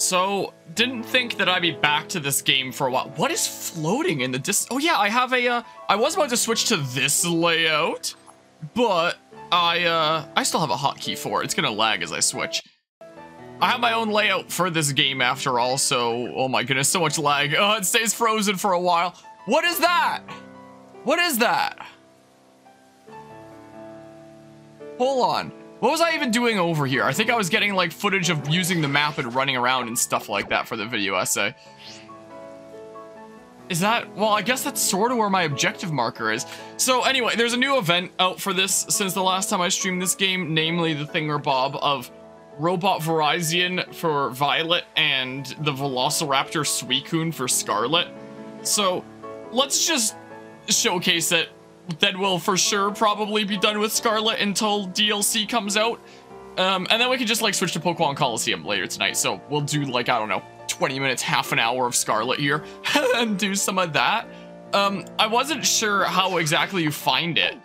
So, didn't think that I'd be back to this game for a while. What is floating in the oh yeah, I have a, I was about to switch to this layout, but I still have a hotkey for it. It's gonna lag as I switch. I have my own layout for this game after all, so, oh my goodness, so much lag. Oh, it stays frozen for a while. What is that? What is that? Hold on. What was I even doing over here? I think I was getting like footage of using the map and running around and stuff like that for the video essay. Is that, well, I guess that's sort of where my objective marker is. So anyway, there's a new event out for this since the last time I streamed this game, namely the thingamabob of Robot Verizon for Violet and the Velociraptor Suicune for Scarlet. So let's just showcase it. Then we'll for sure probably be done with Scarlet until DLC comes out. And then we can just like switch to Pokemon Coliseum later tonight. So we'll do like, I don't know, 20 minutes, half an hour of Scarlet here and do some of that. I wasn't sure how exactly you find it.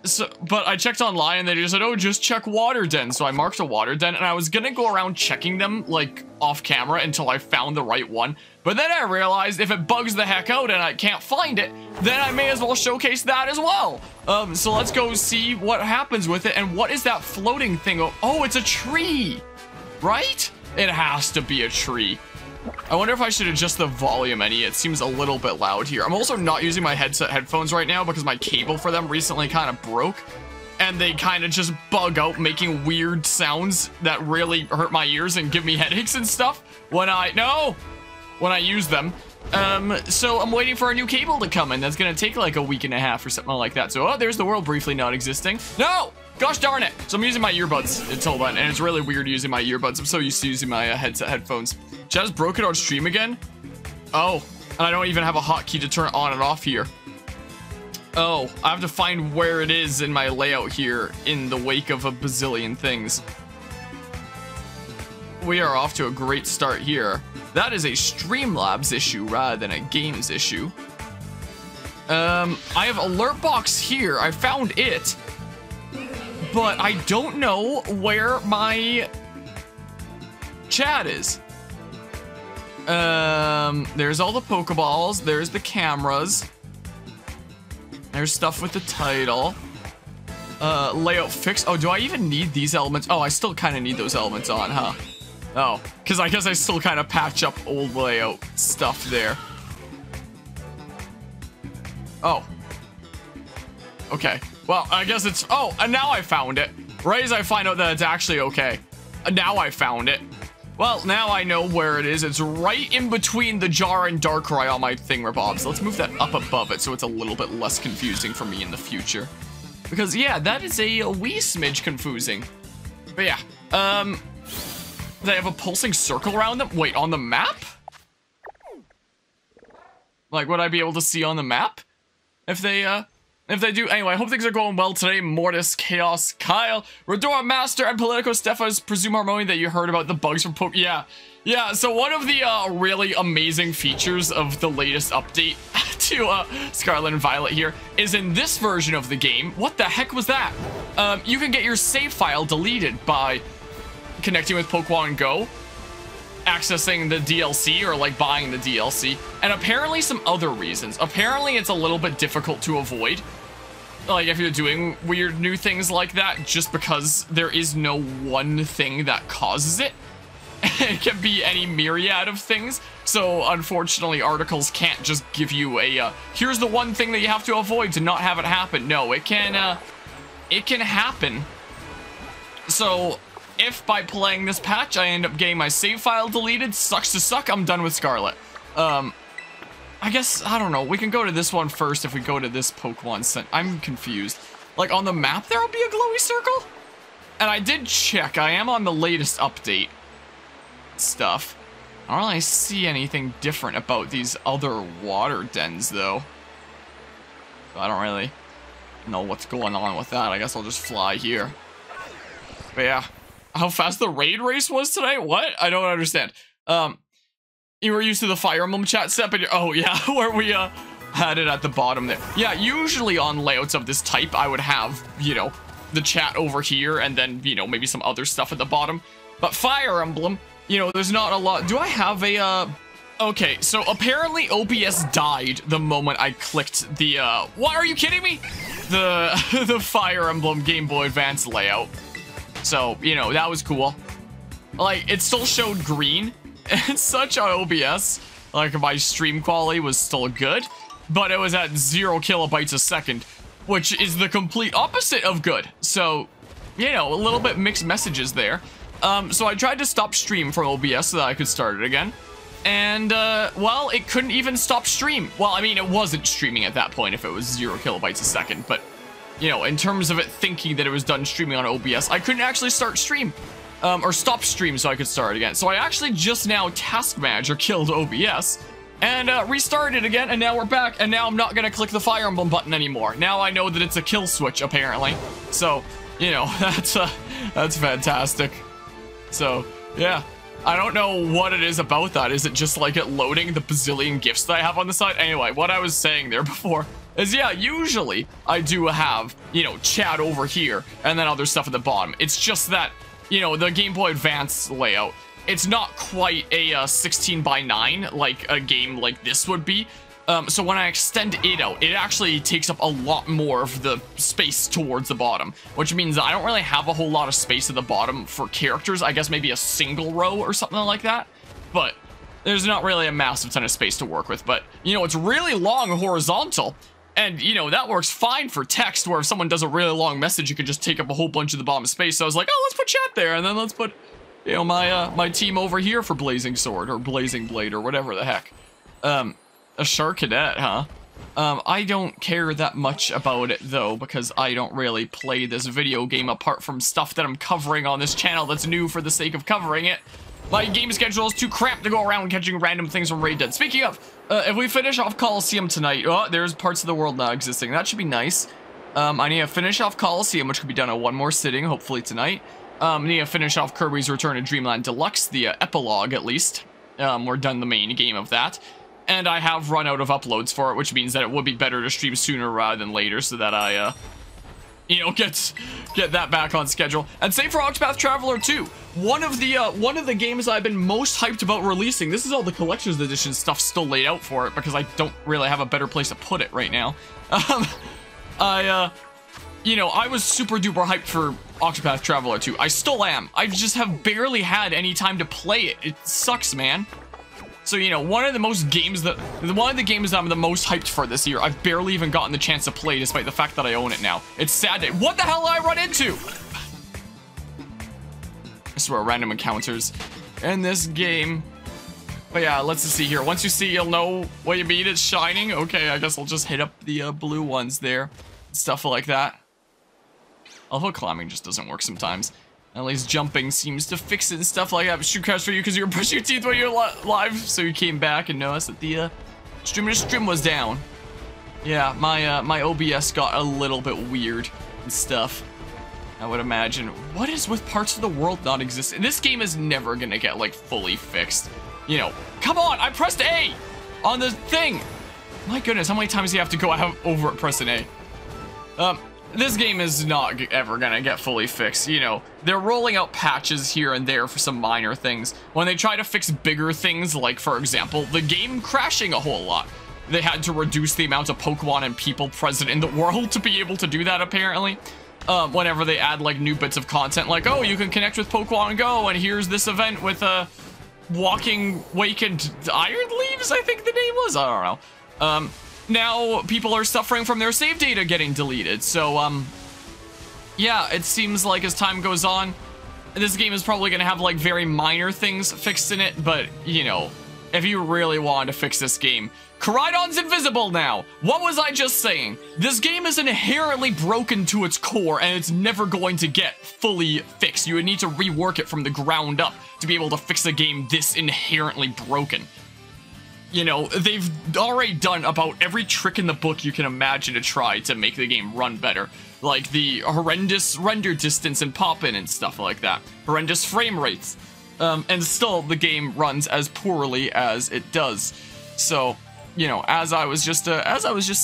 So, but I checked online and they just said, oh, just check water den. So I marked a water den and I was gonna go around checking them like off camera until I found the right one. But then I realized if it bugs the heck out and I can't find it, then I may as well showcase that as well. So let's go see what happens with it. And what is that floating thing? Oh, it's a tree, right? It has to be a tree. I wonder if I should adjust the volume any. It seems a little bit loud here. I'm also not using my headphones right now because my cable for them recently kind of broke. And they kind of just bug out making weird sounds that really hurt my ears and give me headaches and stuff when I use them. So I'm waiting for a new cable to come in. That's going to take like a week and a half or something like that. So, oh, there's the world briefly not existing. No! Gosh darn it. So I'm using my earbuds until then, and it's really weird using my earbuds. I'm so used to using my headphones. Just broke it on stream again? Oh, and I don't even have a hotkey to turn it on and off here. Oh, I have to find where it is in my layout here in the wake of a bazillion things. We are off to a great start here. That is a Streamlabs issue rather than a games issue. I have alert box here. I found it. But I don't know where my chat is. There's all the Pokeballs. There's the cameras. There's stuff with the title. Layout fix. Oh, do I even need these elements? Oh, I still kind of need those elements on, huh? Oh, because I guess I still kind of patch up old layout stuff there. Oh. Okay. Well, I guess it's... Oh, and now I found it. Right as I find out that it's actually okay. Now I found it. Well, now I know where it is. It's right in between the jar and Darkrai on my thingamabobs. So let's move that up above it so it's a little bit less confusing for me in the future. Because, yeah, that is a wee smidge confusing. But, yeah. They have a pulsing circle around them? Wait, on the map? Like, would I be able to see on the map? If they do. Anyway, I hope things are going well today. Mortis, Chaos, Kyle, Redora Master, and Politico Stefa's Presume Harmony that you heard about the bugs from Pokemon. Yeah, so one of the really amazing features of the latest update to Scarlet and Violet here is in this version of the game. What the heck was that? You can get your save file deleted by connecting with Pokemon Go, accessing the DLC, or like buying the DLC, and apparently some other reasons. Apparently it's a little bit difficult to avoid, like if you're doing weird new things like that, just because there is no one thing that causes it. It can be any myriad of things. So unfortunately articles can't just give you a here's the one thing that you have to avoid to not have it happen. No, it can happen. So if by playing this patch I end up getting my save file deleted, sucks to suck, I'm done with Scarlet. I guess, I don't know, we can go to this one first if we go to this Pokemon Center. I'm confused. Like, on the map there'll be a glowy circle? And I did check, I am on the latest update stuff. I don't really see anything different about these other water dens, though. So I don't really know what's going on with that. I guess I'll just fly here. But yeah. How fast the raid race was today? What? I don't understand. You were used to the Fire Emblem chat set, but oh yeah, where we had it at the bottom there. Yeah, usually on layouts of this type, I would have, you know, the chat over here and then, you know, maybe some other stuff at the bottom. But Fire Emblem, you know, there's not a lot. Do I have a, okay, so apparently OBS died the moment I clicked the, what, are you kidding me? The Fire Emblem Game Boy Advance layout. So, you know, that was cool. Like, it still showed green and such on OBS. Like, my stream quality was still good, but it was at 0 kilobytes a second, which is the complete opposite of good. So, you know, a little bit mixed messages there. So I tried to stop stream from OBS so that I could start it again. And, well, it couldn't even stop stream. Well, I mean, it wasn't streaming at that point if it was 0 kilobytes a second, but, you know, in terms of it thinking that it was done streaming on OBS, I couldn't actually start stream. Or stop stream so I could start again. So I actually just now Task Manager killed OBS and restarted it again, and now we're back, and now I'm not gonna click the Fire Emblem button anymore. Now I know that it's a kill switch, apparently. So, you know, that's fantastic. So, yeah. I don't know what it is about that. Is it just like it loading the bazillion gifts that I have on the side? Anyway, what I was saying there before is, yeah, usually I do have, you know, chat over here and then other stuff at the bottom. It's just that, you know, the Game Boy Advance layout, it's not quite a 16 by 9 like a game like this would be. So when I extend it out, it actually takes up a lot more of the space towards the bottom, which means that I don't really have a whole lot of space at the bottom for characters. I guess maybe a single row or something like that, but there's not really a massive ton of space to work with. But, you know, it's really long horizontal, and, you know, that works fine for text, where if someone does a really long message, you could just take up a whole bunch of the bottom space. So I was like, oh, let's put chat there, and then let's put, you know, my team over here for Blazing Sword, or Blazing Blade, or whatever the heck. A Shark Cadet, huh? I don't care that much about it, though, because I don't really play this video game apart from stuff that I'm covering on this channel that's new for the sake of covering it. My game schedule is too cramped to go around catching random things from Raid Dead. Speaking of, if we finish off Coliseum tonight, oh, there's parts of the world not existing. That should be nice. I need to finish off Coliseum, which could be done in one more sitting, hopefully tonight. I need to finish off Kirby's Return to Dreamland Deluxe, the epilogue, at least. We're done the main game of that. And I have run out of uploads for it, which means that it would be better to stream sooner rather than later, so that I, you know, get that back on schedule. And same for Octopath Traveler 2. One of the games I've been most hyped about releasing. This is all the collector's edition stuff still laid out for it, because I don't really have a better place to put it right now. You know, I was super duper hyped for Octopath Traveler 2. I still am. I just have barely had any time to play it. It sucks, man. So, you know, one of the games that I'm the most hyped for this year, I've barely even gotten the chance to play, despite the fact that I own it now. It's sad that— what the hell did I run into? I swear, random encounters in this game. But yeah, let's just see here. Once you see, you'll know what you mean. It's shining. Okay, I guess I'll just hit up the blue ones there. Stuff like that. Although climbing just doesn't work sometimes. At least jumping seems to fix it and stuff like that. But shoot crash for you because you were brushing your teeth when you were live. So you came back and noticed that the stream was down. Yeah, my OBS got a little bit weird and stuff, I would imagine. What is with parts of the world not existing? This game is never gonna get, like, fully fixed. You know, come on, I pressed A on the thing. My goodness, how many times do you have to go over at pressing A? This game is not ever gonna get fully fixed. You know, they're rolling out patches here and there for some minor things. When they try to fix bigger things, like, for example, the game crashing a whole lot, they had to reduce the amount of Pokemon and people present in the world to be able to do that, apparently. Whenever they add, like, new bits of content, like, oh, you can connect with Pokemon Go, and here's this event with, Walking Wakened Iron Leaves, I think the name was? I don't know. Now people are suffering from their save data getting deleted. So, yeah, it seems like as time goes on, this game is probably going to have, like, very minor things fixed in it. But, you know, if you really wanted to fix this game, Koraidon's invisible now. What was I just saying? This game is inherently broken to its core, and it's never going to get fully fixed. You would need to rework it from the ground up to be able to fix a game this inherently broken. You know, they've already done about every trick in the book you can imagine to try to make the game run better. Like the horrendous render distance and pop-in and stuff like that. Horrendous frame rates. And still, the game runs as poorly as it does. So, you know, as I was just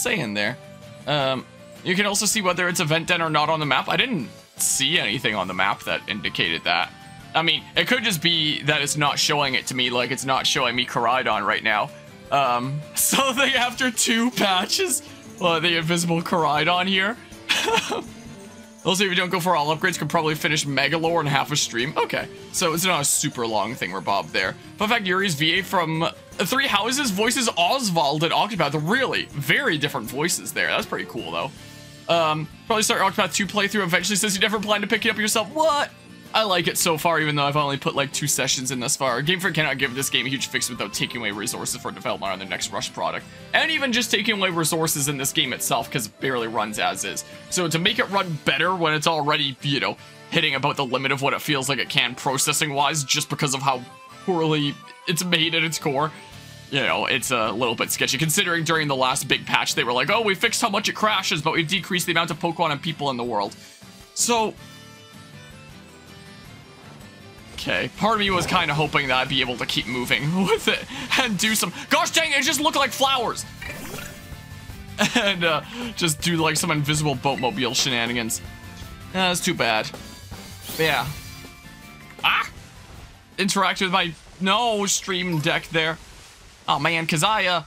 saying there, you can also see whether it's Event Den or not on the map. I didn't see anything on the map that indicated that. I mean, it could just be that it's not showing it to me, like it's not showing me Koraidon right now. So they, after 2 patches, the invisible Koraidon here. Also, if you don't go for all upgrades, can probably finish Megalore in half a stream. Okay, so it's not a super long thing we're Bob there. Fun fact, Yuri's VA from 3 Houses voices Oswald and Octopath. Really, very different voices there. That's pretty cool, though. Probably start Octopath 2 playthrough eventually, says you never plan to pick it up yourself. What? I like it so far, even though I've only put like 2 sessions in thus far. Game Freak cannot give this game a huge fix without taking away resources for development on their next Rush product. And even just taking away resources in this game itself, because it barely runs as is. So to make it run better when it's already, you know, hitting about the limit of what it feels like it can processing-wise, just because of how poorly it's made at its core, you know, it's a little bit sketchy. Considering during the last big patch, they were like, oh, we fixed how much it crashes, but we've decreased the amount of Pokemon and people in the world. So... okay, part of me was kind of hoping that I'd be able to keep moving with it and do some... gosh dang, it just looked like flowers! And just do like some invisible boatmobile shenanigans. That's too bad. But yeah. Ah! Interact with my... no, stream deck there. Oh man, because I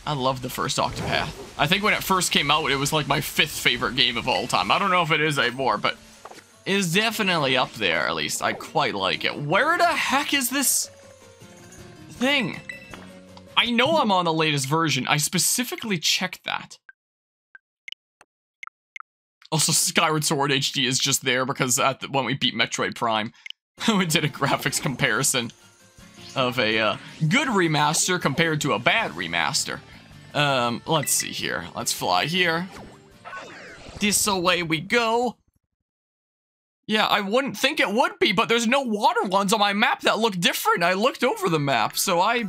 love the first Octopath. I think when it first came out, it was like my 5th favorite game of all time. I don't know if it is anymore, but... is definitely up there, at least. I quite like it. Where the heck is this thing? I know I'm on the latest version. I specifically checked that. Also, Skyward Sword HD is just there because when we beat Metroid Prime, we did a graphics comparison of a good remaster compared to a bad remaster. Let's see here. Let's fly here. This away we go. Yeah, I wouldn't think it would be, but there's no water ones on my map that look different. I looked over the map, so I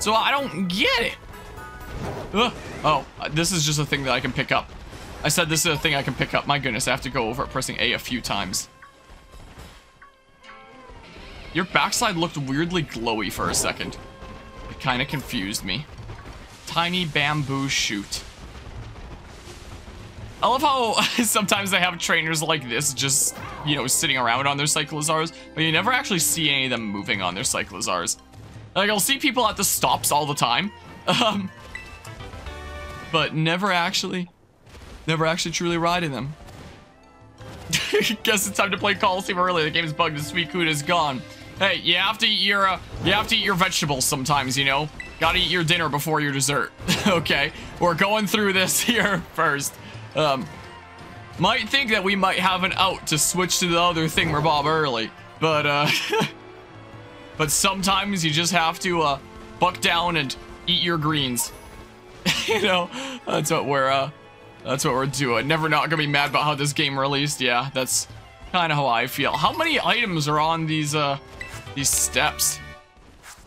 don't get it. Oh, this is just a thing that I can pick up. I said this is a thing I can pick up. My goodness, I have to go over it pressing A few times. Your backside looked weirdly glowy for a second. It kind of confused me. Tiny bamboo shoot. I love how sometimes they have trainers like this just, you know, sitting around on their Cyclozars, but you never actually see any of them moving on their Cyclozars. Like, I'll see people at the stops all the time, but never actually truly riding them. Guess it's time to play Coliseum early. The game's bugged and Suicune is gone. Hey, you have to eat your vegetables sometimes, you know? Gotta eat your dinner before your dessert. Okay, we're going through this here first. Might think that we might have an out to switch to the other thingamabob early, but but sometimes you just have to buck down and eat your greens. You know, that's what we're doing. Never not gonna be mad about how this game released. Yeah, that's kind of how I feel. How many items are on these steps?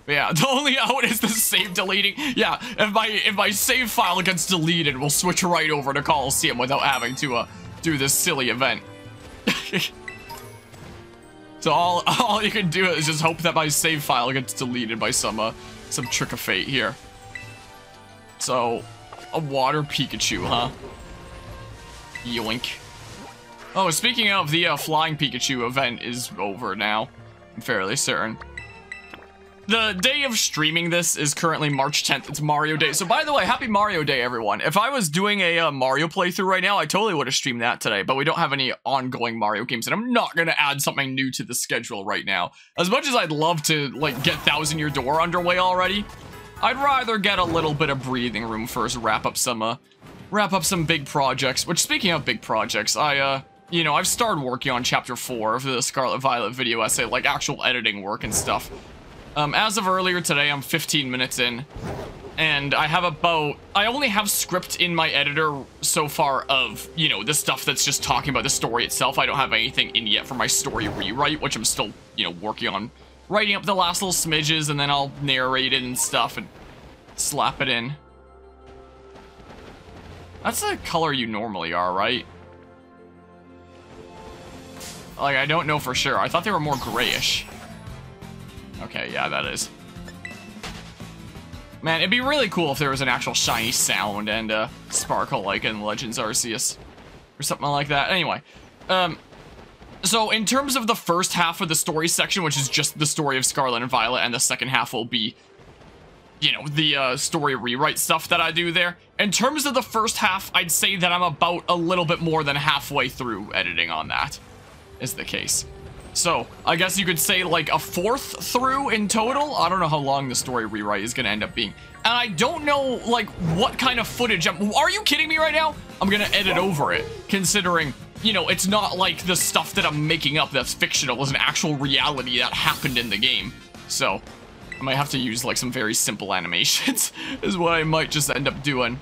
But yeah, the only out is the save deleting. Yeah, if my save file gets deleted, we'll switch right over to Coliseum without having to do this silly event. So all you can do is just hope that my save file gets deleted by some trick of fate here. So, a water Pikachu, huh? Yoink. Oh, speaking of, the flying Pikachu event is over now. I'm fairly certain. The day of streaming this is currently March 10th. It's Mario Day. So by the way, happy Mario Day, everyone. If I was doing a Mario playthrough right now, I totally would have streamed that today, but we don't have any ongoing Mario games, and I'm not going to add something new to the schedule right now. As much as I'd love to, like, get Thousand Year Door underway already, I'd rather get a little bit of breathing room first, wrap up some big projects. Which, speaking of big projects, you know, I've started working on Chapter 4 of the Scarlet Violet video essay, like actual editing work and stuff. As of earlier today, I'm 15 minutes in, and I only have script in my editor so far of, you know, the stuff that's just talking about the story itself. I don't have anything in yet for my story rewrite, which I'm still, you know, working on writing up the last little smidges, and then I'll narrate it and stuff and slap it in. That's the color you normally are, right? Like, I don't know for sure. I thought they were more grayish. Okay, yeah, that is. Man, it'd be really cool if there was an actual shiny sound and sparkle like in Legends Arceus. Or something like that. Anyway, So in terms of the first half of the story section, which is just the story of Scarlet and Violet, and the second half will be, you know, the story rewrite stuff that I do there. In terms of the first half, I'd say that I'm about a little bit more than halfway through editing on that, is the case. So, I guess you could say like a fourth through in total. I don't know how long the story rewrite is going to end up being. And I don't know, like, what kind of footage are you kidding me right now? I'm going to edit over it, considering, you know, it's not like the stuff that I'm making up that's fictional is an actual reality that happened in the game. So, I might have to use, like, some very simple animations, is what I might just end up doing.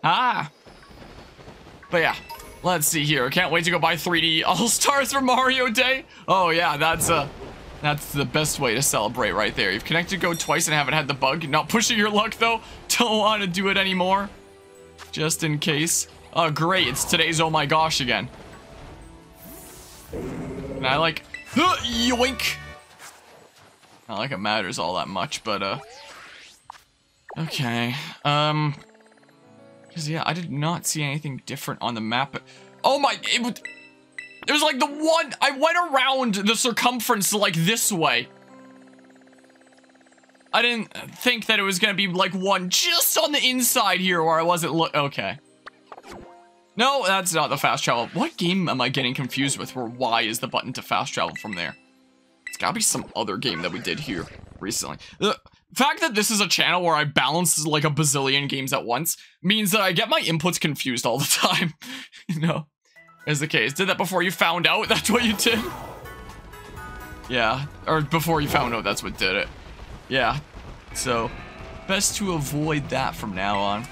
But yeah. Let's see here. Can't wait to go buy 3D All-Stars for Mario Day. Oh yeah, that's the best way to celebrate right there. You've connected code twice and haven't had the bug. Not pushing your luck though. Don't want to do it anymore. Just in case. Oh great, it's today's oh my gosh again. And I like yoink. Not like it matters all that much, but okay. Because, yeah, I did not see anything different on the map. Oh my, it was like the one, I went around the circumference like this way. I didn't think that it was going to be like one just on the inside here where I wasn't okay. No, that's not the fast travel. What game am I getting confused with where Y is the button to fast travel from there? It's gotta be some other game that we did here recently. The fact that this is a channel where I balance like a bazillion games at once means that I get my inputs confused all the time. You know, is the case. Did that before you found out that's what you did? Yeah, or before you found out that's what did it. Yeah, so best to avoid that from now on.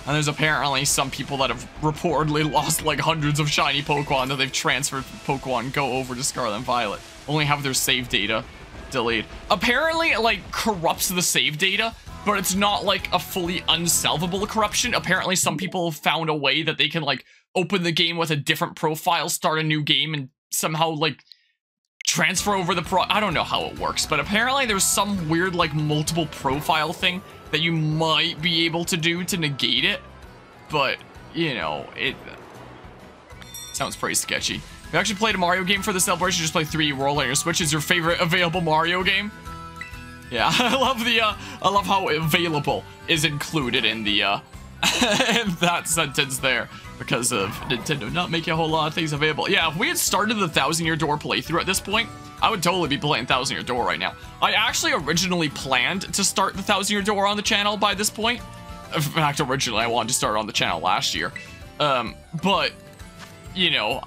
And there's apparently some people that have reportedly lost like hundreds of shiny Pokemon that they've transferred from Pokemon Go over to Scarlet and Violet. Only have their save data delayed. Apparently it like corrupts the save data, but it's not like a fully unsolvable corruption. Apparently some people have found a way that they can like open the game with a different profile, start a new game, and somehow like transfer over the I don't know how it works, but apparently there's some weird like multiple profile thing that you might be able to do to negate it, but you know, it sounds pretty sketchy. You actually played a Mario game for the celebration, just play 3D World on your Switch. Is your favorite available Mario game? Yeah, I love how available is included in the in that sentence there, because of Nintendo not making a whole lot of things available. Yeah, if we had started the 1000-Year Door playthrough at this point, I would totally be playing 1000-Year Door right now. I actually originally planned to start the 1000-Year Door on the channel by this point. In fact, originally I wanted to start on the channel last year. But you know,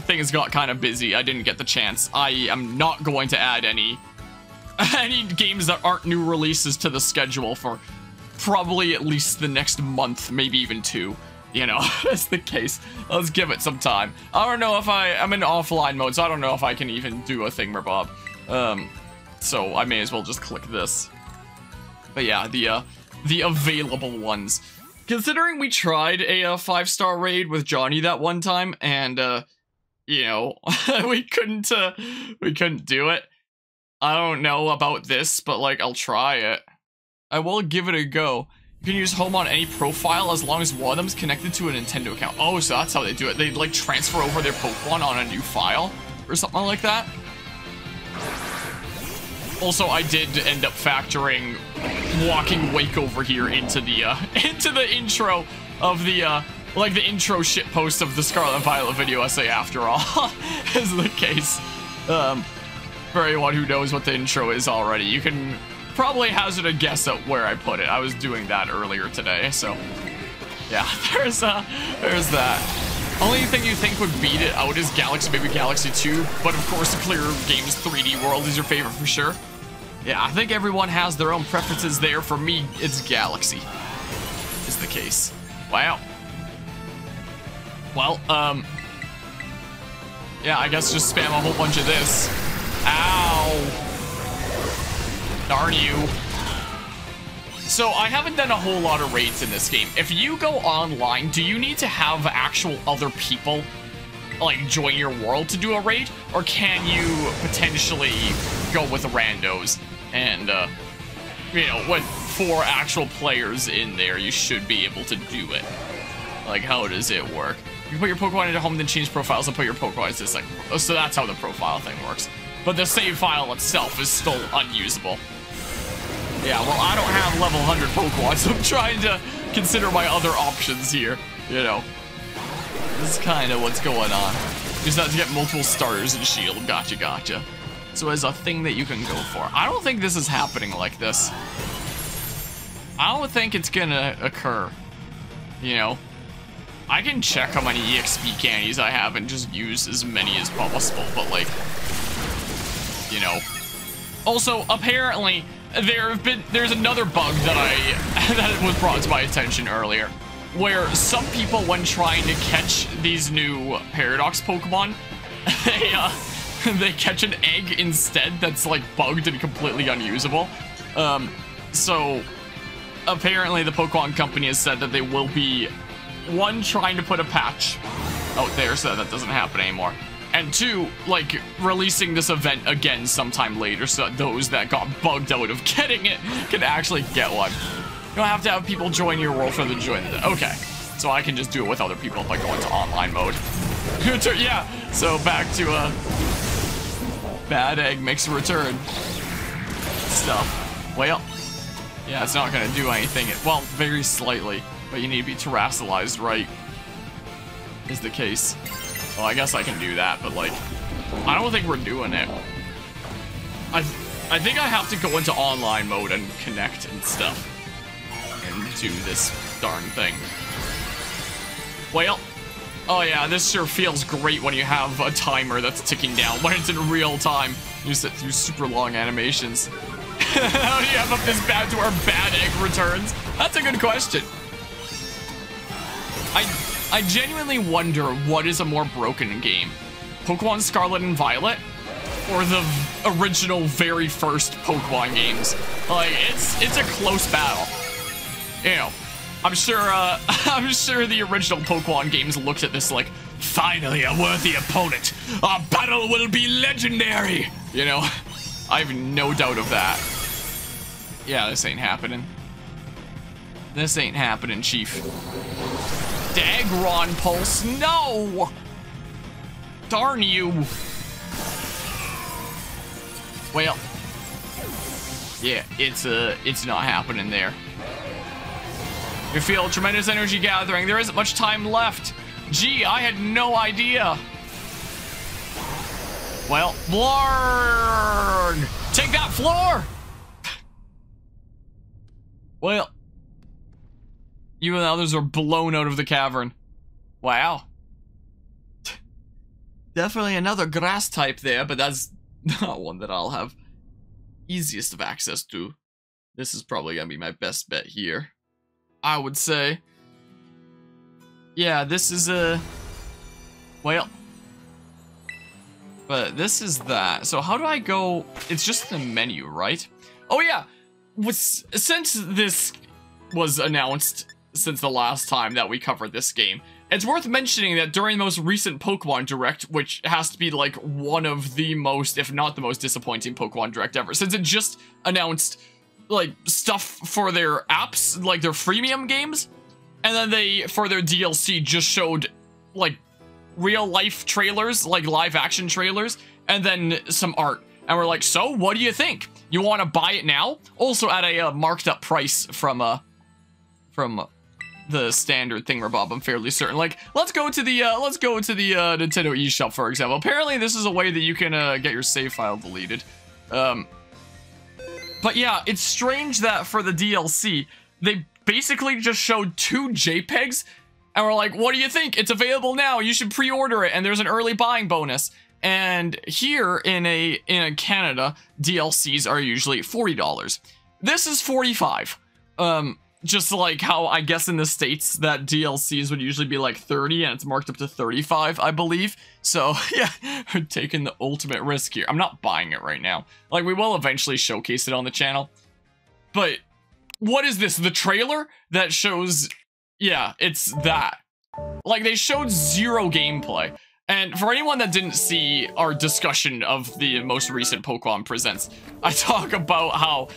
things got kind of busy. I didn't get the chance. I am not going to add any games that aren't new releases to the schedule for probably at least the next month, maybe even 2. You know, that's the case. Let's give it some time. I don't know if I'm in offline mode, so I don't know if I can even do a thingamabob. So I may as well just click this. But yeah, the available ones. Considering we tried a 5-star raid with Johnny that one time, and you know, we couldn't do it. I don't know about this, but like I'll try it. I will give it a go. You can use home on any profile as long as one of them is connected to a Nintendo account. Oh, so that's how they do it. They like transfer over their Pokemon on a new file or something like that. Also, I did end up factoring walking Wake over here into the intro of the like the intro shitpost of the Scarlet and Violet video essay after all. Is the case. For anyone who knows what the intro is already, you can probably hazard a guess at where I put it. I was doing that earlier today, so yeah, there's that. Only thing you think would beat it out is Galaxy, maybe Galaxy 2, but of course the Clear Games 3D World is your favorite for sure. Yeah, I think everyone has their own preferences there. For me, it's Galaxy, is the case. Wow. Well, yeah, I guess just spam a whole bunch of this. Ow. Darn you. So I haven't done a whole lot of raids in this game. If you go online, do you need to have actual other people like join your world to do a raid, or can you potentially go with randos and you know, with 4 actual players in there, you should be able to do it? Like, how does it work? You put your Pokemon into home, then change profiles and put your Pokemon into the second. So that's how the profile thing works. But the save file itself is still unusable. Yeah, well, I don't have level 100 Pokemon, so I'm trying to consider my other options here. You know, this is kind of what's going on. You just have to get multiple starters and shield. Gotcha, gotcha. So as a thing that you can go for. I don't think this is happening like this. I don't think it's gonna occur. You know, I can check how many EXP candies I have and just use as many as possible, but like, you know. Also, apparently, there's another bug that that was brought to my attention earlier, where some people, when trying to catch these new Paradox Pokemon, they catch an egg instead that's like bugged and completely unusable. So apparently the Pokemon Company has said that they will be, one, trying to put a patch out there so that doesn't happen anymore, and two, like, releasing this event again sometime later so that those that got bugged out of getting it can actually get one. You don't have to have people join your world for them to join the... Okay, so I can just do it with other people if I go into online mode. Yeah, so back to bad egg makes a return stuff. Well, yeah, it's not gonna do anything. Well, very slightly, but you need to be terrestrialized, right? Is the case. Well, I guess I can do that, but like, I don't think we're doing it. I think I have to go into online mode and connect and stuff and do this darn thing. Well, oh yeah, this sure feels great when you have a timer that's ticking down, when it's in real time. You sit through super long animations. How do you have up this bad to our bad egg returns? That's a good question. I genuinely wonder what is a more broken game, Pokemon Scarlet and Violet, or the original very first Pokemon games. Like, it's a close battle. You know, I'm sure the original Pokemon games looked at this like, finally a worthy opponent. Our battle will be legendary. You know, I have no doubt of that. Yeah, this ain't happening. This ain't happening, Chief. Dagron Pulse, no! Darn you. Well, yeah, it's not happening there. You feel tremendous energy gathering. There isn't much time left. Gee, I had no idea. Well, Blarg! Take that, floor! Well, you and the others are blown out of the cavern. Wow. Definitely another grass type there, but that's not one that I'll have easiest of access to. This is probably gonna be my best bet here, I would say. Yeah, this is a... Well... But this is that. So how do I go... It's just the menu, right? Oh yeah! Since this was announced since the last time that we covered this game, it's worth mentioning that during the most recent Pokemon Direct, which has to be like one of the most, if not the most disappointing Pokemon Direct ever, since it just announced like stuff for their apps, like their freemium games, and then they, for their DLC, just showed like real life trailers, like live action trailers, and then some art. And we're like, so what do you think? You want to buy it now? Also at a marked up price from the standard thingamabob, I'm fairly certain. Like, let's go to the Nintendo eShop, for example. Apparently this is a way that you can get your save file deleted. But yeah, it's strange that for the DLC, they basically just showed 2 JPEGs, and we're like, what do you think? It's available now. You should pre-order it, and there's an early buying bonus. And here in Canada, DLCs are usually $40. This is $45. Just like how I guess in the States that DLCs would usually be like 30 and it's marked up to 35, I believe. So yeah, we're taking the ultimate risk here. I'm not buying it right now. Like, we will eventually showcase it on the channel. But what is this? The trailer that shows... Yeah, it's that. Like, they showed 0 gameplay. And for anyone that didn't see our discussion of the most recent Pokemon Presents, I talk about how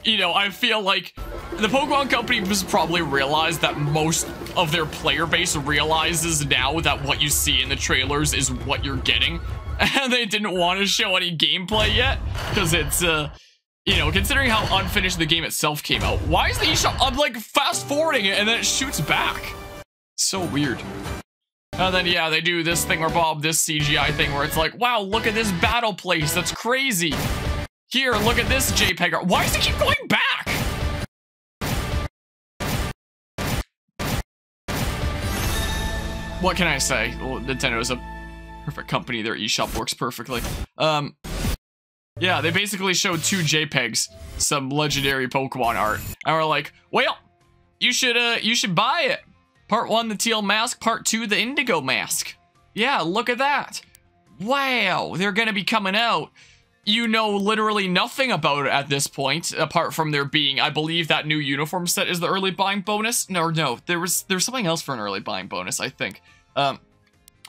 you know, I feel like the Pokemon Company has probably realized that most of their player base realizes now that what you see in the trailers is what you're getting. And they didn't want to show any gameplay yet, because it's, you know, considering how unfinished the game itself came out. Why is the eShop, I'm like fast forwarding it and then it shoots back. So weird. And then, yeah, they do this thing where Bob, this CGI thing where it's like, wow, look at this battle place. That's crazy. Here, look at this JPEG. Why does it keep going back? What can I say? Well, Nintendo is a perfect company. Their eShop works perfectly. Yeah, they basically showed 2 JPEGs, some legendary Pokemon art, and we're like, well, you should buy it. Part 1, the teal mask. Part 2, the indigo mask. Yeah, look at that. Wow, they're gonna be coming out. You know literally nothing about it at this point, apart from there being, I believe that new uniform set is the early buying bonus. No, there's something else for an early buying bonus, I think. At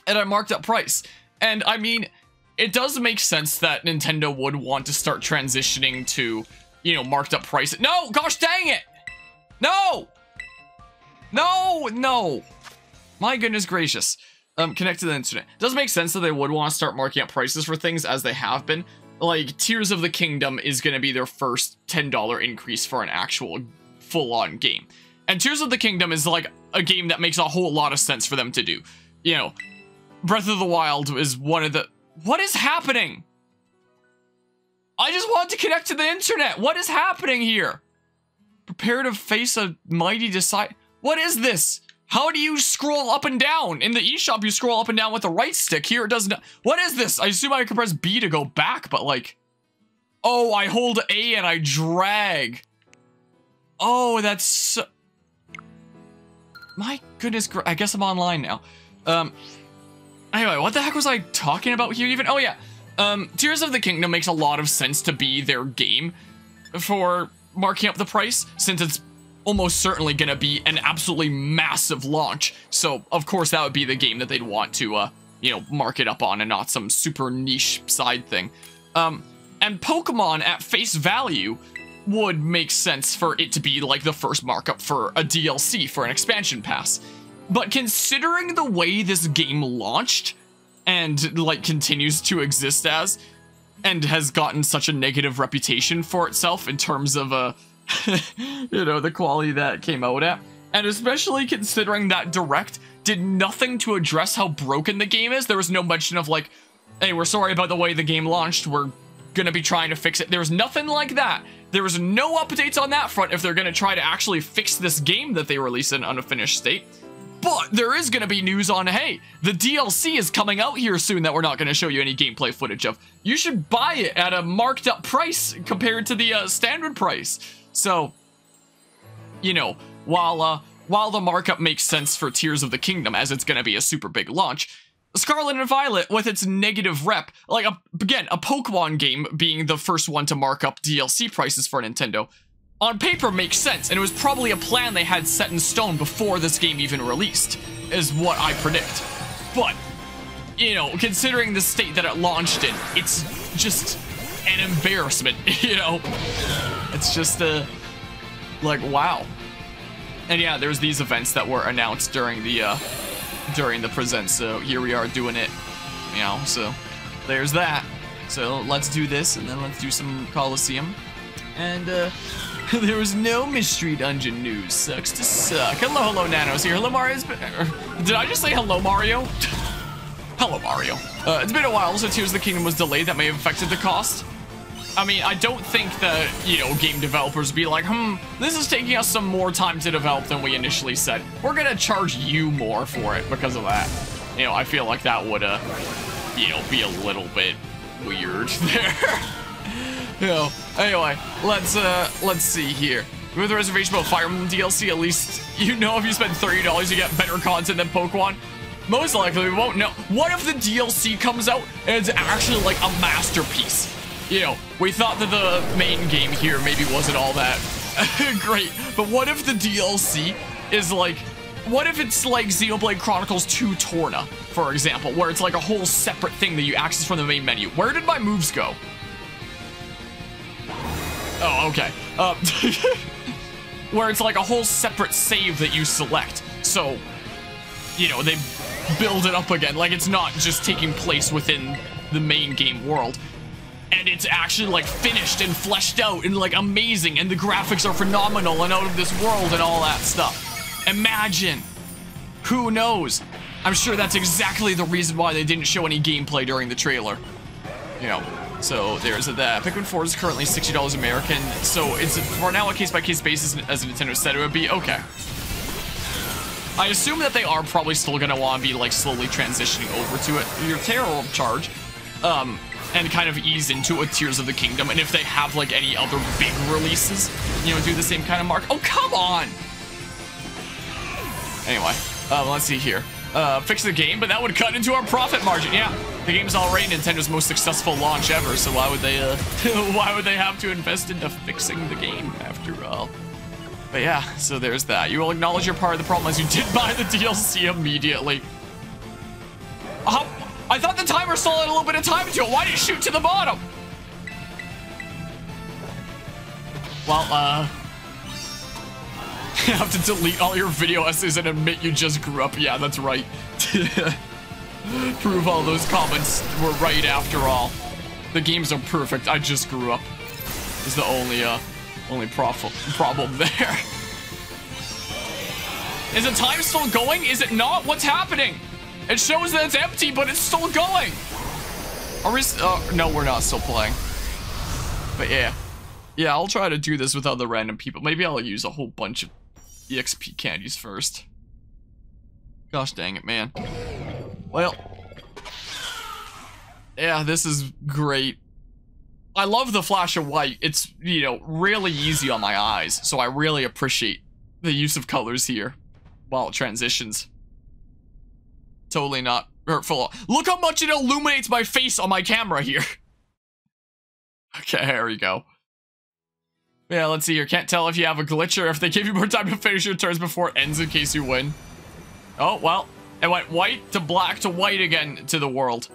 a marked up price. And I mean, it does make sense that Nintendo would want to start transitioning to, you know, marked up prices. No, gosh dang it! No! No! My goodness gracious. Connect to the internet. It does make sense that they would want to start marking up prices for things as they have been. Like, Tears of the Kingdom is going to be their first $10 increase for an actual full-on game. And Tears of the Kingdom is like a game that makes a whole lot of sense for them to do. You know, Breath of the Wild is one of the... What is happening? I just want to connect to the internet. What is happening here? Prepare to face a mighty decide... What is this? How do you scroll up and down? In the eShop, you scroll up and down with the right stick. Here, it doesn't... What is this? I assume I can press B to go back, but like... Oh, I hold A and I drag. Oh, that's... So... My goodness, I guess I'm online now. Anyway, what the heck was I talking about here even? Oh yeah, Tears of the Kingdom makes a lot of sense to be their game for marking up the price, since it's almost certainly gonna be an absolutely massive launch. So of course that would be the game that they'd want to, you know, mark it up on, and not some super niche side thing. And Pokemon at face value would make sense for it to be like the first markup for a DLC, for an expansion pass. But considering the way this game launched, and like continues to exist as, and has gotten such a negative reputation for itself in terms of, you know, the quality that it came out at, and especially considering that Direct did nothing to address how broken the game is. There was no mention of like, hey, we're sorry about the way the game launched, we're gonna be trying to fix it. There's nothing like that. There was no updates on that front if they're gonna try to actually fix this game that they released in an unfinished state. But there is gonna be news on, hey, the DLC is coming out here soon that we're not gonna show you any gameplay footage of. You should buy it at a marked up price compared to the standard price. So, you know, while the markup makes sense for Tears of the Kingdom, as it's gonna be a super big launch, Scarlet and Violet, with its negative rep, like, again, a Pokemon game being the first one to mark up DLC prices for Nintendo, on paper makes sense, and it was probably a plan they had set in stone before this game even released, is what I predict. But, you know, considering the state that it launched in, it's just an embarrassment, you know? It's just, like, wow. And yeah, there's these events that were announced during the present, so here we are doing it, you know, so there's that. So let's do this, and then let's do some Coliseum. And, there was no Mystery Dungeon news. Sucks to suck. Hello, Nanos here. Hello, Mario's been... Did I just say hello, Mario? Hello, Mario. It's been a while since Tears of the Kingdom was delayed. That may have affected the cost. I mean, I don't think that, you know, game developers be like, this is taking us some more time to develop than we initially said. We're gonna charge you more for it because of that. You know, I feel like that would, you know, be a little bit weird there. You know, anyway, let's see here. With the reservation about Fire Emblem DLC, at least you know if you spend $30 you get better content than Pokemon. Most likely we won't know. What if the DLC comes out and it's actually like a masterpiece? You know, we thought that the main game here maybe wasn't all that great, but what if the DLC is like, what if it's like Xenoblade Chronicles 2 Torna, for example, where it's like a whole separate thing that you access from the main menu? Where did my moves go? Oh, okay. Where it's like a whole separate save that you select. So, you know, they build it up again. Like, it's not just taking place within the main game world. And it's actually, like, finished and fleshed out and, like, amazing. And the graphics are phenomenal and out of this world and all that stuff. Imagine. Who knows? I'm sure that's exactly the reason why they didn't show any gameplay during the trailer. You know. So there's that. Pikmin 4 is currently $60 American. So it's for now a case-by-case basis, as Nintendo said it would be. Okay. I assume that they are probably still gonna want to be like slowly transitioning over to it. Your Terror Charge, and kind of ease into a Tears of the Kingdom. And if they have like any other big releases, you know, do the same kind of mark. Oh, come on. Anyway, let's see here. Fix the game, but that would cut into our profit margin. Yeah. The game's already Nintendo's most successful launch ever, so why would they why would they have to invest into fixing the game after all? But yeah, so there's that. You will acknowledge your part of the problem as you did buy the DLC immediately. I thought the timer still had a little bit of time to it. Why did it shoot to the bottom? Well, you have to delete all your video essays and admit you just grew up. Yeah, that's right. Prove all those comments were right after all. The games are perfect. I just grew up. Is the only problem there. Is the time still going? Is it not? What's happening? It shows that it's empty, but it's still going. Are we? No, we're not still playing. But yeah, I'll try to do this with other random people. Maybe I'll use a whole bunch of EXP candies first. Gosh dang it, man. Well, yeah, this is great. I love the flash of white. It's, you know, really easy on my eyes, so I really appreciate the use of colors here while it transitions. Totally not hurtful. Look how much it illuminates my face on my camera here. Okay, there we go. Yeah, let's see here. Can't tell if you have a glitch or if they give you more time to finish your turns before it ends in case you win. Oh, well. It went white to black to white again to the world.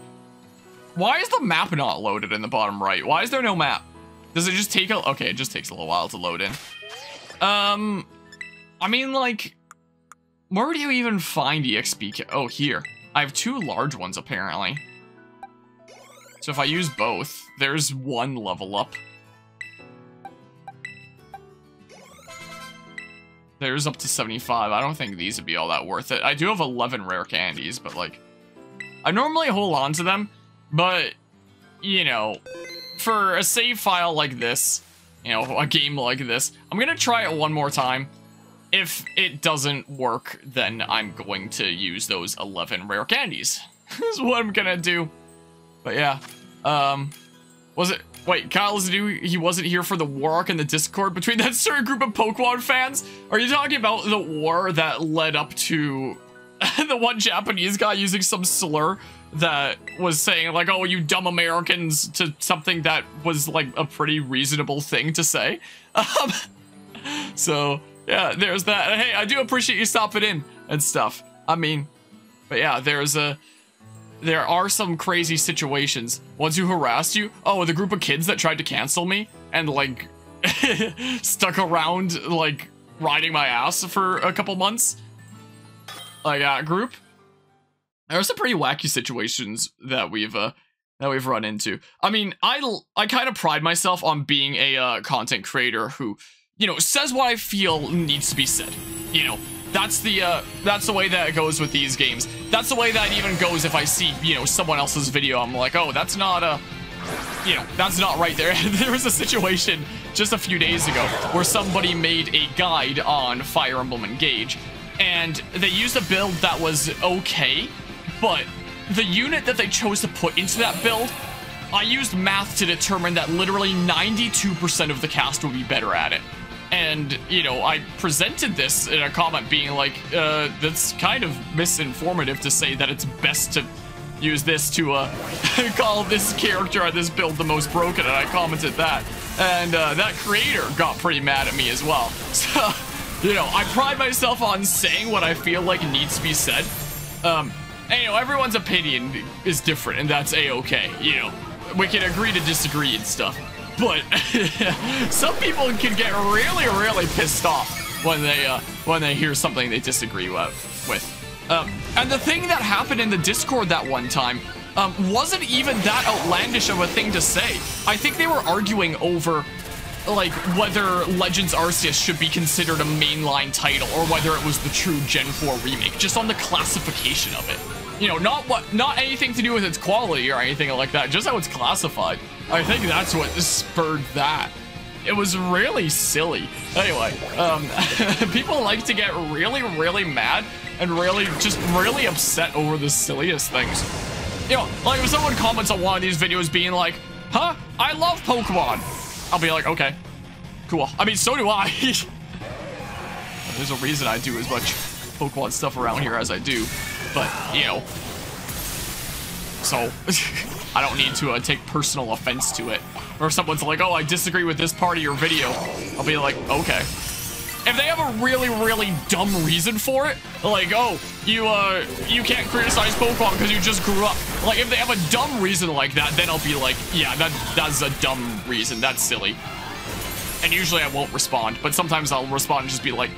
Why is the map not loaded in the bottom right? Why is there no map? Does it just take a... Okay, it just takes a little while to load in. I mean, like... Where do you even find EXP? Oh, here. I have 2 large ones, apparently. So if I use both, there's 1 level up. There's up to 75. I don't think these would be all that worth it. I do have 11 rare candies, but like... I normally hold on to them, but, you know, for a save file like this, you know, a game like this, I'm gonna try it one more time. If it doesn't work, then I'm going to use those 11 rare candies. Is what I'm gonna do. But yeah, was it... Wait, Kyle's new, he wasn't here for the war arc in the Discord between that certain group of Pokemon fans? Are you talking about the war that led up to the one Japanese guy using some slur that was saying, like, oh, you dumb Americans, to something that was, like, a pretty reasonable thing to say? So, yeah, there's that. Hey, I do appreciate you stopping in and stuff. I mean, but yeah, there are some crazy situations. Ones who harassed you. Oh, the group of kids that tried to cancel me and, like, stuck around, like, riding my ass for a couple months. Like, that group. There are some pretty wacky situations that we've run into. I mean, I kind of pride myself on being a content creator who, you know, says what I feel needs to be said. You know, that's the way that it goes with these games. That's the way that it even goes if I see, you know, someone else's video. I'm like, oh, that's not you know, that's not right there. There was a situation just a few days ago where somebody made a guide on Fire Emblem Engage, and they used a build that was okay, but the unit that they chose to put into that build, I used math to determine that literally 92% of the cast would be better at it. And, you know, I presented this in a comment being like, that's kind of misinformative to say that it's best to use this to call this character on this build the most broken, and I commented that. And that creator got pretty mad at me as well. So, you know, I pride myself on saying what I feel like needs to be said. And, you know, everyone's opinion is different, and that's a-okay. You know, we can agree to disagree and stuff. but some people can get really, really pissed off when they hear something they disagree with. And the thing that happened in the Discord that one time wasn't even that outlandish of a thing to say. I think they were arguing over like whether Legends Arceus should be considered a mainline title or whether it was the true Gen 4 remake, just on the classification of it. You know, not anything to do with its quality or anything like that, just how it's classified. I think that's what spurred that. It was really silly. Anyway, people like to get really, really mad and really upset over the silliest things. You know, like if someone comments on one of these videos being like, huh, I love Pokemon. I'll be like, okay, cool. I mean, so do I. There's a reason I do as much Pokemon stuff around here as I do. But, you know, so I don't need to take personal offense to it. Or if someone's like, oh, I disagree with this part of your video, I'll be like, okay. If they have a really, really dumb reason for it, like, oh, you can't criticize Pokemon because you just grew up. Like, if they have a dumb reason like that, then I'll be like, yeah, that's a dumb reason. That's silly. And usually I won't respond, but sometimes I'll respond and just be like,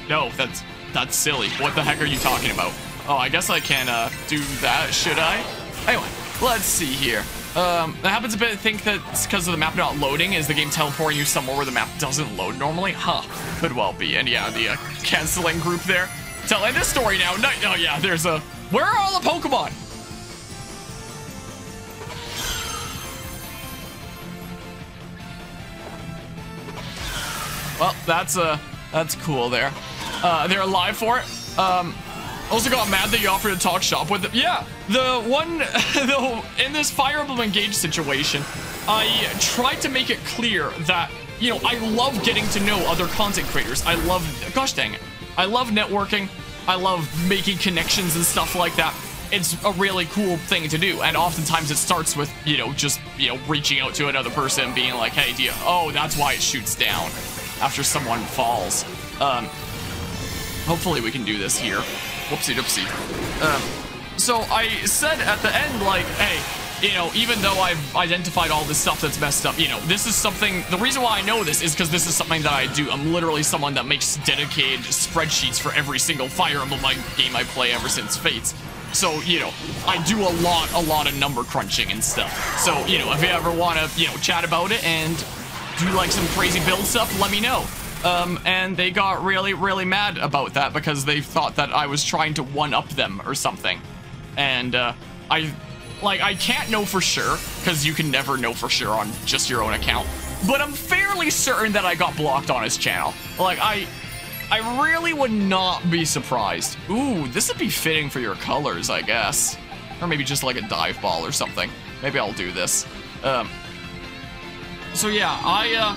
no, that's silly. What the heck are you talking about? Oh, I guess I can do that, should I? Anyway, let's see here. That happens a bit. I think that it's because of the map not loading. Is the game teleporting you somewhere where the map doesn't load normally? Huh, could well be. And yeah, the canceling group there. Telling this story now. No, oh yeah, there's a... Where are all the Pokemon? Well, that's cool there. They're alive for it. Also got mad that you offered to talk shop with them. Yeah, the one, in this Fire Emblem Engage situation, I tried to make it clear that, you know, I love getting to know other content creators. I love, gosh dang it, I love networking. I love making connections and stuff like that. It's a really cool thing to do. And oftentimes it starts with, you know, just, you know, reaching out to another person and being like, hey, oh, that's why it shoots down after someone falls. Hopefully we can do this here. Whoopsie doopsie. So I said at the end, like, hey, you know, even though I've identified all this stuff that's messed up, you know, this is something, the reason why I know this is because this is something that I do. I'm literally someone that makes dedicated spreadsheets for every single Fire Emblem game I play ever since Fates. So, you know, I do a lot of number crunching and stuff. So, you know, if you ever want to, you know, chat about it and do like some crazy build stuff, let me know. And they got really, really mad about that because they thought that I was trying to one-up them or something. And, I can't know for sure, because you can never know for sure on just your own account. But I'm fairly certain that I got blocked on his channel. Like, I really would not be surprised. Ooh, this would be fitting for your colors, I guess. Or maybe just like a dive ball or something. Maybe I'll do this. So yeah,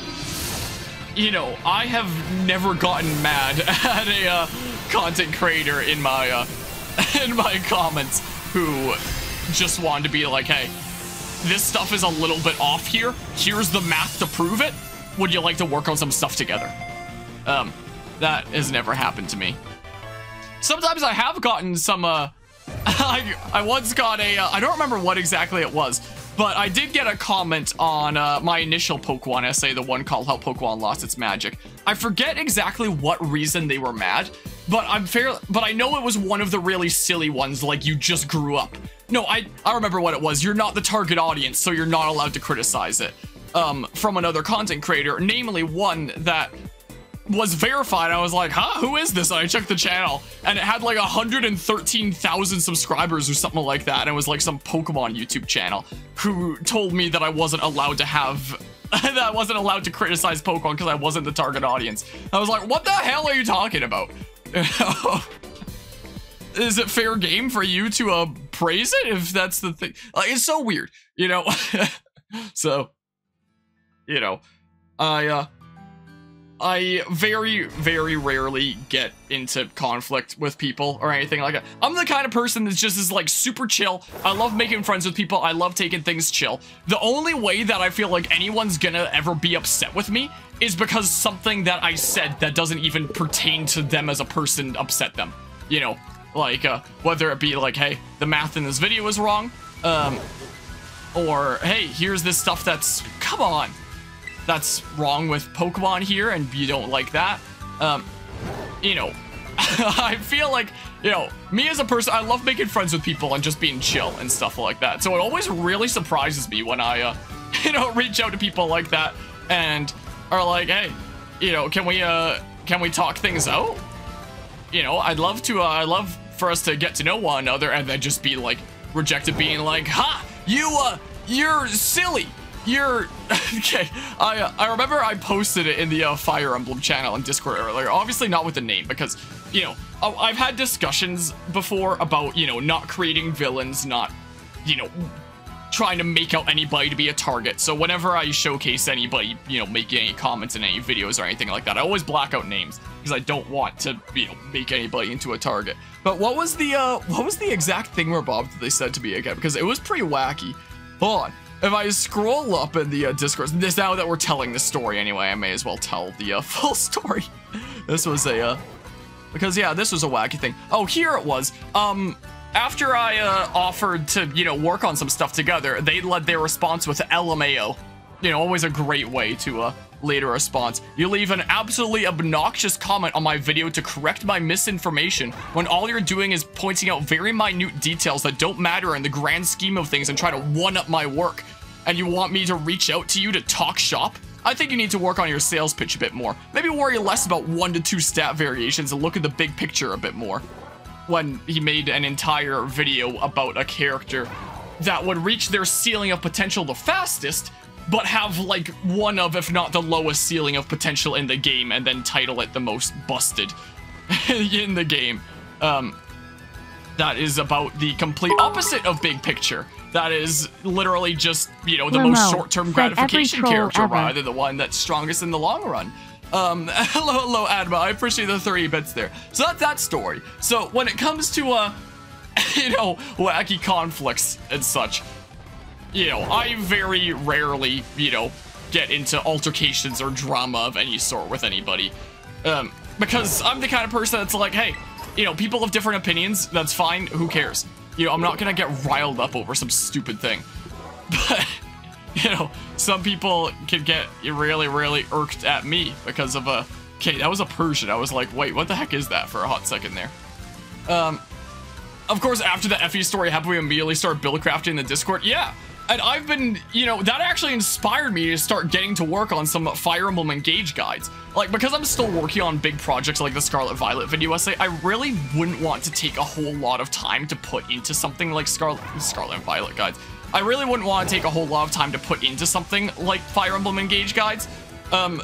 you know, I have never gotten mad at a content creator in my comments who just wanted to be like, hey, this stuff is a little bit off here. Here's the math to prove it. Would you like to work on some stuff together? That has never happened to me. Sometimes I have gotten some, I once got a, I don't remember what exactly it was, but I did get a comment on my initial Pokemon essay, the one called How Pokemon Lost Its Magic. I forget exactly what reason they were mad, but I know it was one of the really silly ones, like you just grew up. No, I remember what it was. You're not the target audience, so you're not allowed to criticize it. From another content creator, namely one that was verified. I was like, huh, who is this? And I checked the channel and it had like 113,000 subscribers or something like that. And it was like some Pokemon YouTube channel who told me that I wasn't allowed to have, that I wasn't allowed to criticize Pokemon because I wasn't the target audience. I was like, what the hell are you talking about? Is it fair game for you to praise it if that's the thing? Like, it's so weird, you know? So, you know, I very, very rarely get into conflict with people or anything like that. I'm the kind of person that's just is like super chill. I love making friends with people. I love taking things chill. The only way that I feel like anyone's gonna ever be upset with me is because something that I said that doesn't even pertain to them as a person upset them. You know, like whether it be like, hey, the math in this video is wrong, or hey, here's this stuff that's, come on. that's wrong with Pokemon here and you don't like that, you know, I feel like, you know, me as a person, I love making friends with people and just being chill and stuff like that. So it always really surprises me when I, you know, reach out to people like that and are like, hey, you know, can we talk things out? You know, I'd love for us to get to know one another and then just be like rejected, being like, ha, you're silly. You're okay. I remember I posted it in the Fire Emblem channel in Discord earlier. Obviously not with the name because, you know, I've had discussions before about, you know, not creating villains, not, you know, trying to make out anybody to be a target. So whenever I showcase anybody, you know, making any comments in any videos or anything like that, I always black out names because I don't want to, you know, make anybody into a target. But what was the exact thingamabob that they said to me again? Because it was pretty wacky. Hold on. If I scroll up in the Discord, this now that we're telling the story anyway, I may as well tell the full story. This was a, because yeah, this was a wacky thing. Oh, here it was. After I offered to, you know, work on some stuff together, they led their response with LMAO. You know, always a great way to lead a response. You leave an absolutely obnoxious comment on my video to correct my misinformation when all you're doing is pointing out very minute details that don't matter in the grand scheme of things and try to one-up my work. And you want me to reach out to you to talk shop? I think you need to work on your sales pitch a bit more. Maybe worry less about 1 to 2 stat variations and look at the big picture a bit more. When he made an entire video about a character that would reach their ceiling of potential the fastest, but have like one of, if not the lowest ceiling of potential in the game, and then title it the most busted in the game. That is about the complete opposite of big picture. That is literally just, you know, the most short-term gratification character rather than the one that's strongest in the long run. Hello, Adma. I appreciate the 30 bits there. So that's that story. So when it comes to, you know, wacky conflicts and such, you know, I very rarely, you know, get into altercations or drama of any sort with anybody. Because I'm the kind of person that's like, hey, you know, people have different opinions. That's fine. Who cares? You know, I'm not gonna get riled up over some stupid thing. But, you know, some people can get really, really irked at me because of a... Okay, that was a Persian. I was like, wait, what the heck is that for a hot second there? Of course, after the Effie story happened, we immediately started build crafting in the Discord. Yeah, and I've been, you know, that actually inspired me to start getting to work on some Fire Emblem Engage guides. Like, because I'm still working on big projects like the Scarlet Violet video essay, I really wouldn't want to take a whole lot of time to put into something like Scarlet and Violet guides. I really wouldn't want to take a whole lot of time to put into something like Fire Emblem Engage guides.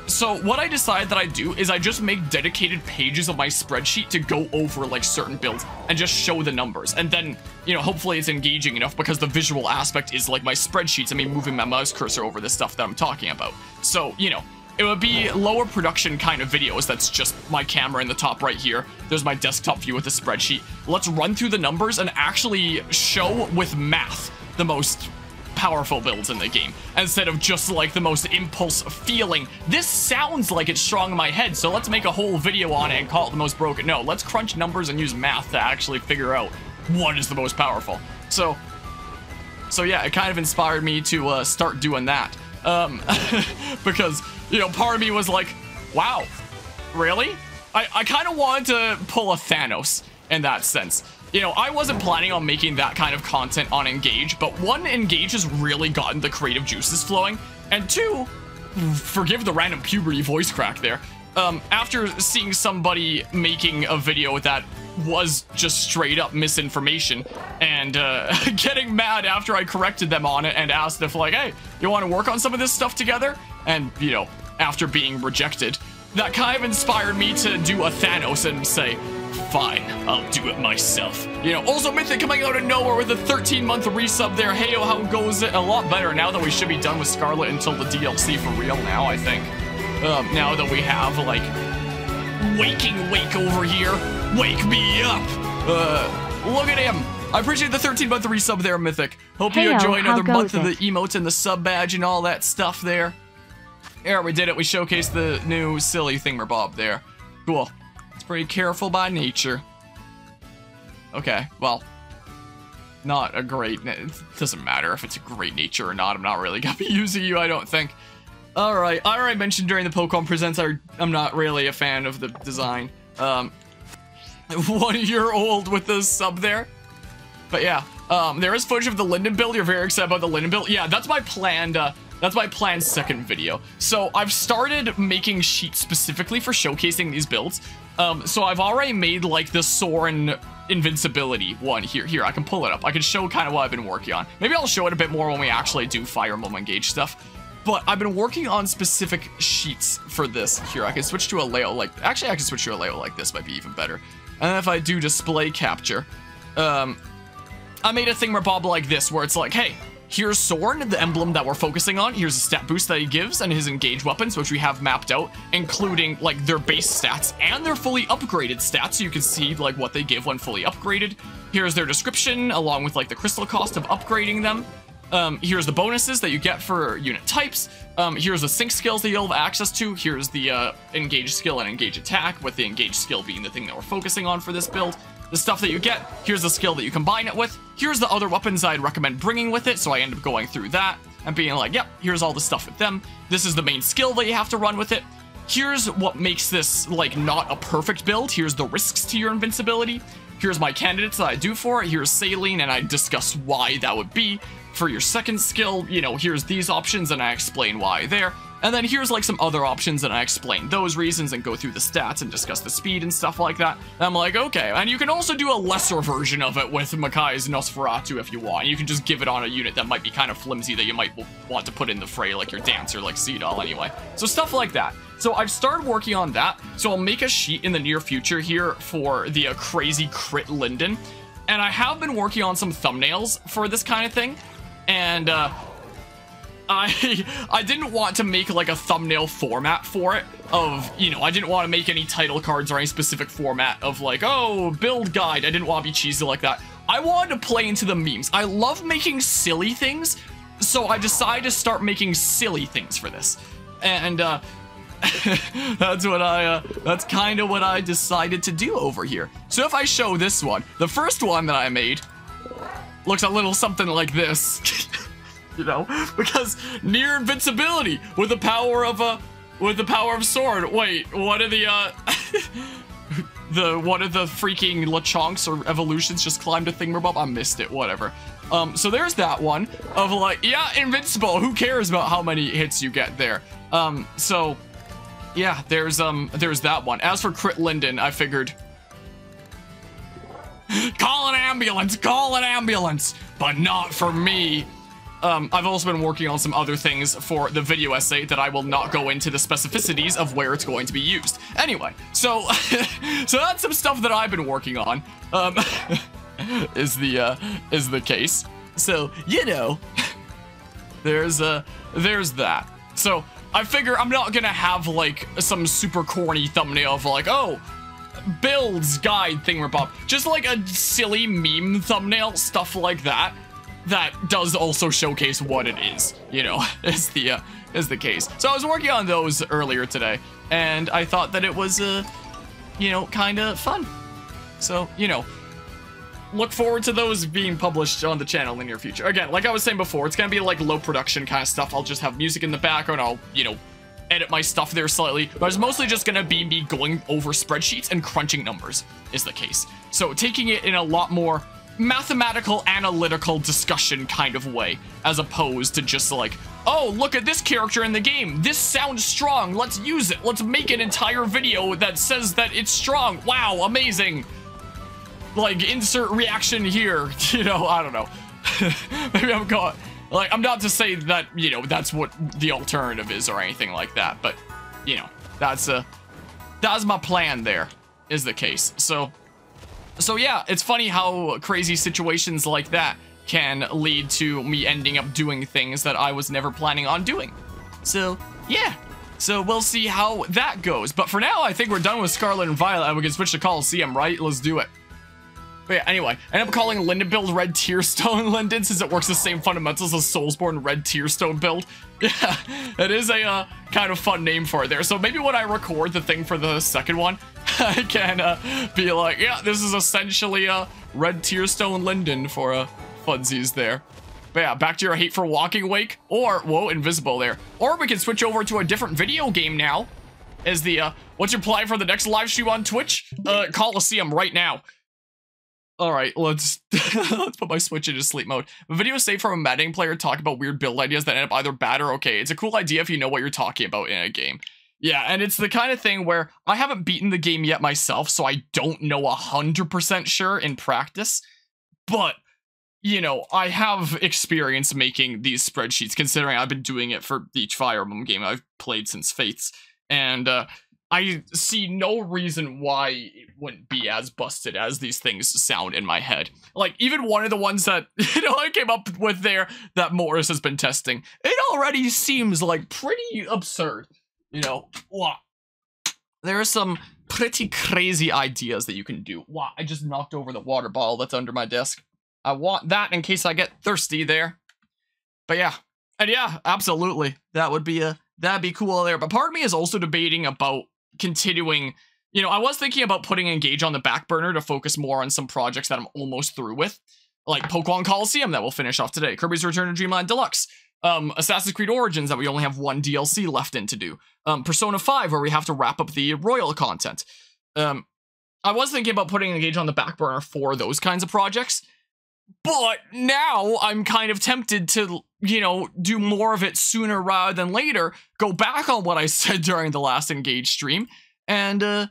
So what I decided that I do is I just make dedicated pages of my spreadsheet to go over like certain builds and just show the numbers. And then, you know, hopefully it's engaging enough because the visual aspect is like my spreadsheets. I mean, moving my mouse cursor over the stuff that I'm talking about. So, you know, it would be lower production kind of videos. That's just my camera in the top right here. There's my desktop view with the spreadsheet. Let's run through the numbers and actually show with math the most powerful builds in the game, instead of just like the most impulse feeling. This sounds like it's strong in my head, so let's make a whole video on it and call it the most broken. No, let's crunch numbers and use math to actually figure out what is the most powerful. So yeah, it kind of inspired me to start doing that. Because, you know, part of me was like, wow, really? I kind of wanted to pull a Thanos in that sense. You know, I wasn't planning on making that kind of content on Engage, but one, Engage has really gotten the creative juices flowing, and two, forgive the random puberty voice crack there, after seeing somebody making a video that was just straight up misinformation, and getting mad after I corrected them on it and asked if like, hey, you want to work on some of this stuff together? And, you know, after being rejected, that kind of inspired me to do a Thanos and say, fine, I'll do it myself. You know, also Mythic coming out of nowhere with a 13-month resub there. Heyo, how goes it? A lot better now that we should be done with Scarlet until the DLC for real now, I think. Now that we have, like, Waking Wake over here. Wake me up! Look at him! I appreciate the 13-month resub there, Mythic. Hope you enjoy another month of the emotes and the sub badge and all that stuff there. There, we did it. We showcased the new silly thingamabob there. Cool. It's pretty careful by nature. Okay, well, not a great... It doesn't matter if it's a great nature or not. I'm not really gonna be using you, I don't think. Alright, I already mentioned during the Pokemon Presents I'm not really a fan of the design. 1 year old with the sub there. But yeah, there is footage of the Linden build. You're very excited about the Linden build. Yeah, that's my planned second video. So I've started making sheets specifically for showcasing these builds. So I've already made like the Soarin' invincibility one here. Here, I can pull it up. I can show kind of what I've been working on. Maybe I'll show it a bit more when we actually do Fire Emblem Engage stuff. But I've been working on specific sheets for this. Here, I can switch to a layout like... Actually, I can switch to a layout like this. Might be even better. And then if I do display capture, I made a thingamabob like this, where it's like, hey, here's Soarin', the emblem that we're focusing on. Here's a stat boost that he gives and his engaged weapons, which we have mapped out, including like their base stats and their fully upgraded stats. So you can see like what they give when fully upgraded. Here's their description, along with like the crystal cost of upgrading them. Here's the bonuses that you get for unit types. Here's the sync skills that you'll have access to. Here's the engage skill and engage attack, with the engage skill being the thing that we're focusing on for this build. The stuff that you get, here's the skill that you combine it with. Here's the other weapons I'd recommend bringing with it, so I end up going through that and being like, yep, here's all the stuff with them. This is the main skill that you have to run with it. Here's what makes this, like, not a perfect build. Here's the risks to your invincibility. Here's my candidates that I do for it. Here's Saline, and I discuss why that would be. For your second skill, you know, here's these options, and I explain why there. And then here's, like, some other options, and I explain those reasons and go through the stats and discuss the speed and stuff like that. And I'm like, okay. And you can also do a lesser version of it with Makai's Nosferatu if you want. You can just give it on a unit that might be kind of flimsy that you might want to put in the fray, like your Dancer, like Seadoll anyway. So stuff like that. So I've started working on that. So I'll make a sheet in the near future here for the crazy crit Linden. And I have been working on some thumbnails for this kind of thing. And I didn't want to make like a thumbnail format for it of, you know, I didn't want to make any title cards or any specific format of like, oh, build guide. I didn't want to be cheesy like that. I wanted to play into the memes. I love making silly things. So I decided to start making silly things for this. And that's kind of what I decided to do over here. So if I show this one, the first one that I made looks a little something like this. You know, because near invincibility with the power of sword. Wait, what are the one of the freaking Lechonks or evolutions just climbed a thingamabob? I missed it, whatever. So there's that one of like, yeah, invincible. Who cares about how many hits you get there? So yeah, there's that one. As for Crit Linden, I figured, call an ambulance, but not for me. I've also been working on some other things for the video essay that I will not go into the specificities of where it's going to be used. Anyway, so so that's some stuff that I've been working on. Is the case. So, you know, there's that. So I figure I'm not gonna have like some super corny thumbnail of like, oh, builds guide thingamabob. Just like a silly meme thumbnail, stuff like that. That does also showcase what it is, you know, is the case. So I was working on those earlier today, and I thought that it was, you know, kind of fun. So, you know, look forward to those being published on the channel in the near future. Again, like I was saying before, it's gonna be like low production kind of stuff. I'll just have music in the background. I'll, you know, edit my stuff there slightly, but it's mostly just gonna be me going over spreadsheets and crunching numbers is the case. So taking it in a lot more mathematical, analytical discussion kind of way, as opposed to just like, oh, look at this character in the game. This sounds strong. Let's use it. Let's make an entire video that says that it's strong. Wow, amazing. Like, insert reaction here. You know, I don't know. Maybe I'm going, like, I'm not to say that, you know, that's what the alternative is or anything like that, but, you know, that's my plan there, is the case. So yeah, it's funny how crazy situations like that can lead to me ending up doing things that I was never planning on doing. So yeah, so we'll see how that goes. But for now, I think we're done with Scarlet and Violet, and we can switch to Coliseum, right? Let's do it. But yeah, anyway, I end up calling Linden build Red Tearstone Linden since it works the same fundamentals as Soulsborne Red Tearstone build. Yeah, it is a kind of fun name for it there. So maybe when I record the thing for the second one, I can be like, yeah, this is essentially a Red Tearstone Linden for funsies there. But yeah, back to your hate for walking wake, or, whoa, invisible there. Or we can switch over to a different video game now, as the, what's your plan for the next live stream on Twitch? Coliseum right now. All right, let's put my Switch into sleep mode. A video saved from a Madden player talking about weird build ideas that end up either bad or okay. It's a cool idea if you know what you're talking about in a game. Yeah, and it's the kind of thing where I haven't beaten the game yet myself, so I don't know 100% sure in practice. But, you know, I have experience making these spreadsheets, considering I've been doing it for each Fire Emblem game I've played since Fates. And, I see no reason why it wouldn't be as busted as these things sound in my head. Like, even one of the ones that, you know, I came up with there that Morris has been testing, it already seems, like, pretty absurd. You know, wow. There are some pretty crazy ideas that you can do. Wow, I just knocked over the water bottle that's under my desk. I want that in case I get thirsty there. But yeah, and yeah, absolutely. That would be that'd be cool there. But part of me is also debating about continuing, you know, I was thinking about putting Engage on the back burner to focus more on some projects that I'm almost through with, like Pokémon Coliseum that we'll finish off today, Kirby's Return to Dreamland Deluxe, Assassin's Creed Origins that we only have one DLC left in to do, Persona 5 where we have to wrap up the Royal content. I was thinking about putting Engage on the back burner for those kinds of projects, but now I'm kind of tempted to, you know, do more of it sooner rather than later, go back on what I said during the last Engage stream, and,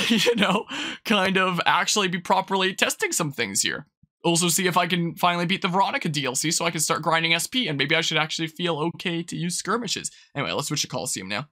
you know, kind of actually be properly testing some things here. Also see if I can finally beat the Veronica DLC so I can start grinding SP, and maybe I should actually feel okay to use skirmishes. Anyway, let's switch to Coliseum now.